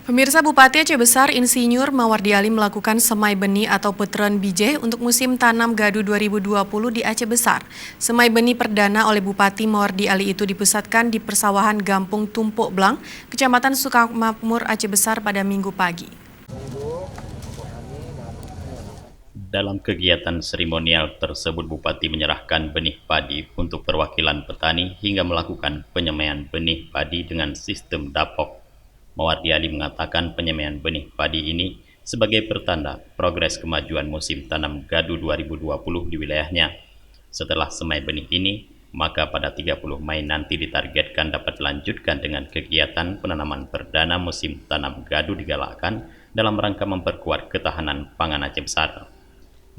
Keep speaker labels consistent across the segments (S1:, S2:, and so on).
S1: Pemirsa, Bupati Aceh Besar Insinyur Mawardi Ali melakukan semai benih atau putren bijih untuk musim tanam gadu 2020 di Aceh Besar. Semai benih perdana oleh Bupati Mawardi Ali itu dipusatkan di persawahan Gampung Tumpuk Blang, Kecamatan Sukamakmur, Aceh Besar pada Minggu pagi.
S2: Dalam kegiatan seremonial tersebut, Bupati menyerahkan benih padi untuk perwakilan petani hingga melakukan penyemaian benih padi dengan sistem dapok. Mawardi Ali mengatakan penyemaian benih padi ini sebagai pertanda progres kemajuan musim tanam gadu 2020 di wilayahnya. Setelah semai benih ini, maka pada 30 Mei nanti ditargetkan dapat dilanjutkan dengan kegiatan penanaman perdana musim tanam gadu digalakkan dalam rangka memperkuat ketahanan pangan Aceh Besar.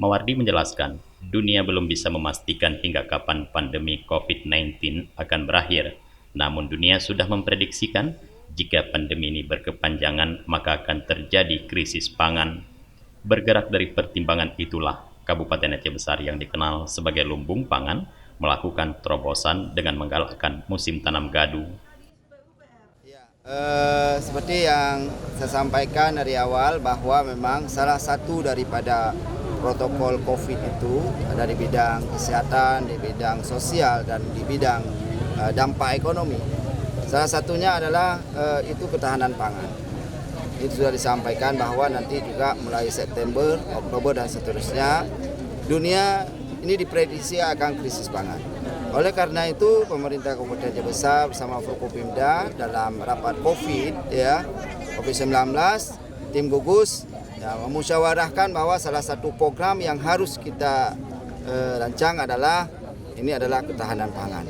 S2: Mawardi menjelaskan, dunia belum bisa memastikan hingga kapan pandemi COVID-19 akan berakhir. Namun dunia sudah memprediksikan jika pandemi ini berkepanjangan maka akan terjadi krisis pangan. Bergerak dari pertimbangan itulah, Kabupaten Aceh Besar yang dikenal sebagai lumbung pangan melakukan terobosan dengan menggalakkan musim tanam gadu.
S3: Seperti yang saya sampaikan dari awal bahwa memang salah satu daripada protokol COVID itu ada di bidang kesehatan, di bidang sosial, dan di bidang dampak ekonomi. Salah satunya adalah itu ketahanan pangan. Itu sudah disampaikan bahwa nanti juga mulai September, Oktober, dan seterusnya dunia ini diprediksi akan krisis pangan. Oleh karena itu, pemerintah Kabupaten Aceh Besar bersama Forkopimda dalam rapat COVID-19, tim gugus memusyawarahkan bahwa salah satu program yang harus kita rancang adalah ketahanan pangan.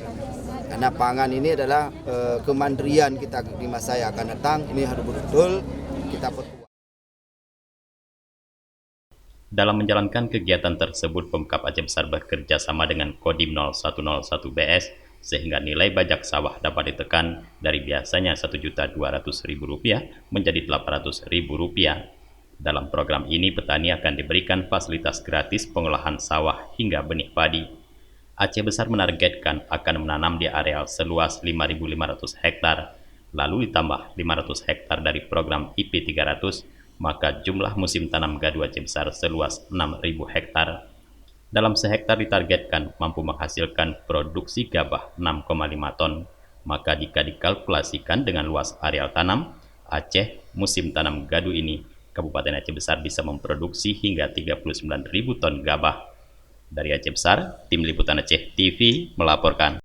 S3: Karena pangan ini adalah kemandirian kita di masa yang akan datang. Ini harus betul kita perkuat.
S2: Dalam menjalankan kegiatan tersebut, Pemkab Aceh Besar bekerja sama dengan Kodim 0101 BS sehingga nilai bajak sawah dapat ditekan dari biasanya Rp1.200.000 menjadi Rp800.000. Dalam program ini, petani akan diberikan fasilitas gratis pengolahan sawah hingga benih padi. Aceh Besar menargetkan akan menanam di areal seluas 5.500 hektar, lalu ditambah 500 hektar dari program IP 300, maka jumlah musim tanam gadu Aceh Besar seluas 6.000 hektar. Dalam sehektar ditargetkan mampu menghasilkan produksi gabah 6,5 ton. Maka jika dikalkulasikan dengan luas areal tanam, Aceh musim tanam gadu ini, Kabupaten Aceh Besar bisa memproduksi hingga 39.000 ton gabah. Dari Aceh Besar, Tim Liputan Aceh TV melaporkan.